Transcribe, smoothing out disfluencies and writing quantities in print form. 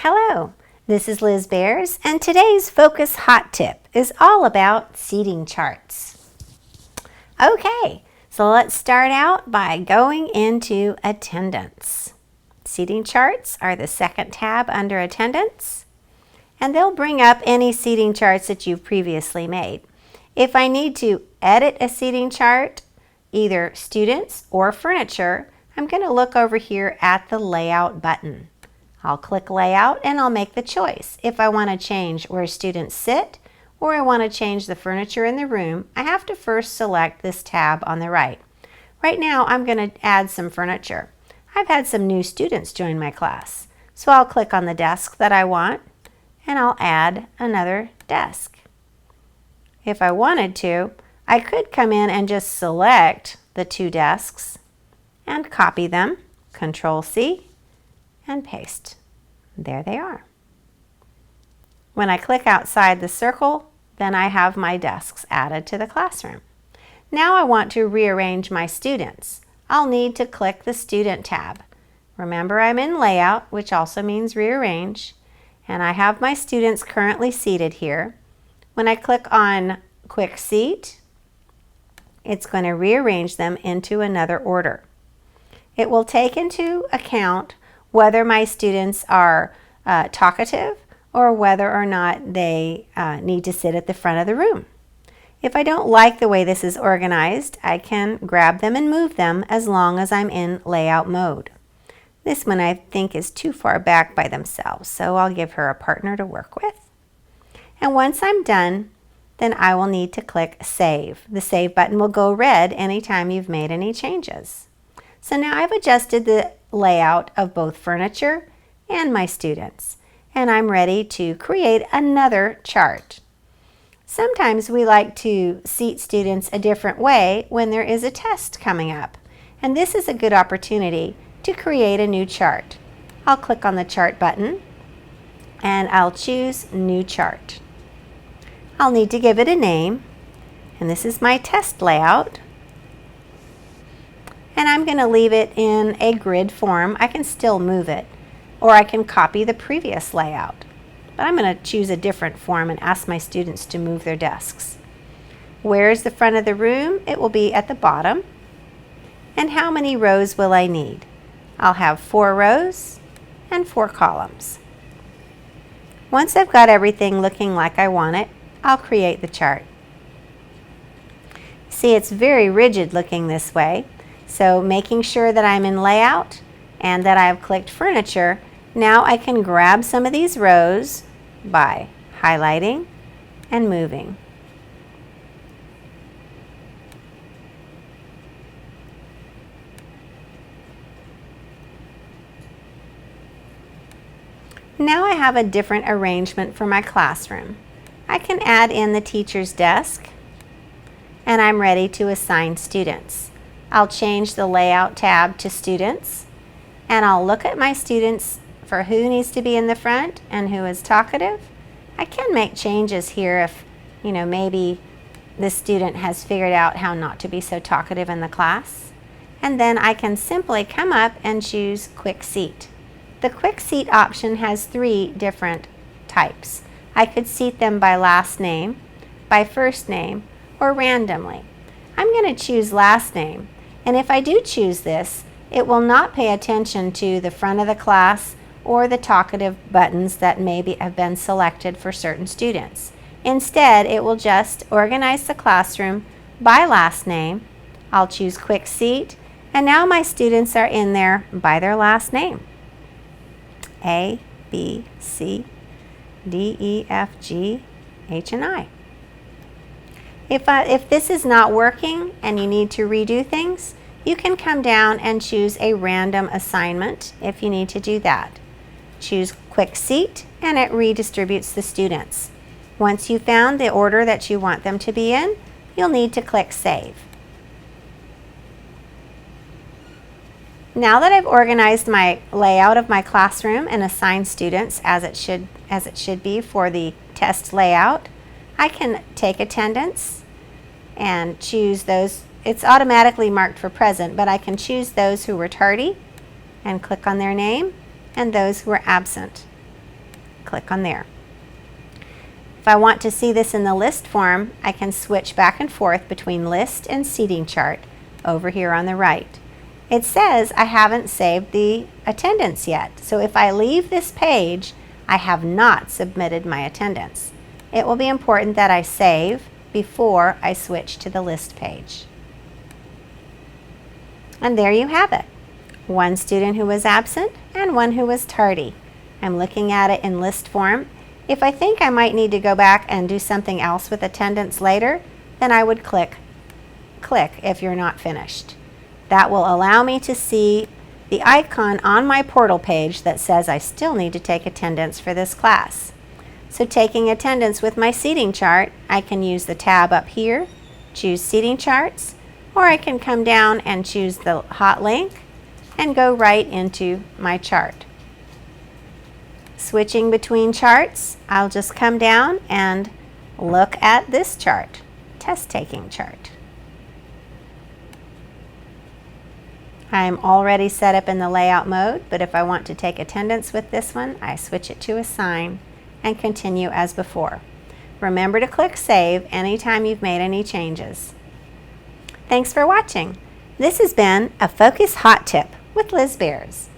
Hello, this is Liz Bears, and today's Focus Hot Tip is all about seating charts. Okay, so let's start out by going into attendance. Seating charts are the second tab under attendance, and they'll bring up any seating charts that you've previously made. If I need to edit a seating chart, either students or furniture, I'm going to look over here at the Layout button. I'll click Layout and I'll make the choice. If I want to change where students sit or I want to change the furniture in the room, I have to first select this tab on the right. Right now I'm going to add some furniture. I've had some new students join my class, so I'll click on the desk that I want and I'll add another desk. If I wanted to, I could come in and just select the two desks and copy them, Control-C, and paste. There they are. When I click outside the circle, then I have my desks added to the classroom. Now I want to rearrange my students. I'll need to click the Student tab. Remember, I'm in Layout, which also means Rearrange, and I have my students currently seated here. When I click on Quick Seat, it's going to rearrange them into another order. It will take into account whether my students are talkative or whether or not they need to sit at the front of the room. If I don't like the way this is organized, I can grab them and move them as long as I'm in layout mode. This one I think is too far back by themselves, so I'll give her a partner to work with. And once I'm done, then I will need to click Save. The Save button will go red anytime you've made any changes. So now I've adjusted the layout of both furniture and my students, and I'm ready to create another chart. Sometimes we like to seat students a different way when there is a test coming up, and this is a good opportunity to create a new chart. I'll click on the Chart button and I'll choose New Chart. I'll need to give it a name, and this is my test layout. And I'm going to leave it in a grid form. I can still move it, or I can copy the previous layout. But I'm going to choose a different form and ask my students to move their desks. Where is the front of the room? It will be at the bottom. And how many rows will I need? I'll have 4 rows and 4 columns. Once I've got everything looking like I want it, I'll create the chart. See, it's very rigid looking this way. So making sure that I'm in layout and that I've clicked furniture, now I can grab some of these rows by highlighting and moving. Now I have a different arrangement for my classroom. I can add in the teacher's desk, and I'm ready to assign students. I'll change the Layout tab to Students, and I'll look at my students for who needs to be in the front and who is talkative. I can make changes here if, maybe the student has figured out how not to be so talkative in the class. And then I can simply come up and choose Quick Seat. The Quick Seat option has 3 different types. I could seat them by last name, by first name, or randomly. I'm going to choose last name. And if I do choose this, it will not pay attention to the front of the class or the talkative buttons that maybe have been selected for certain students. Instead, it will just organize the classroom by last name. I'll choose Quick Seat, and now my students are in there by their last name. A, B, C, D, E, F, G, H, and I. If this is not working and you need to redo things, you can come down and choose a random assignment if you need to do that. Choose Quick Seat and it redistributes the students. Once you've found the order that you want them to be in, you'll need to click Save. Now that I've organized my layout of my classroom and assigned students as it should be for the test layout, I can take attendance and choose those. It's automatically marked for present, but I can choose those who were tardy and click on their name, and those who were absent. click on there. If I want to see this in the list form, I can switch back and forth between list and seating chart over here on the right. It says I haven't saved the attendance yet, so if I leave this page, I have not submitted my attendance. It will be important that I save before I switch to the list page. And there you have it. One student who was absent and one who was tardy. I'm looking at it in list form. If I think I might need to go back and do something else with attendance later, then I would click if you're not finished. That will allow me to see the icon on my portal page that says I still need to take attendance for this class. So taking attendance with my seating chart, I can use the tab up here, choose seating charts, or I can come down and choose the hot link and go right into my chart. Switching between charts, I'll just come down and look at this chart, test taking chart. I'm already set up in the layout mode, but if I want to take attendance with this one, I switch it to assign and continue as before. Remember to click save anytime you've made any changes. Thanks for watching. This has been a Focus Hot Tip with Liz Bearse.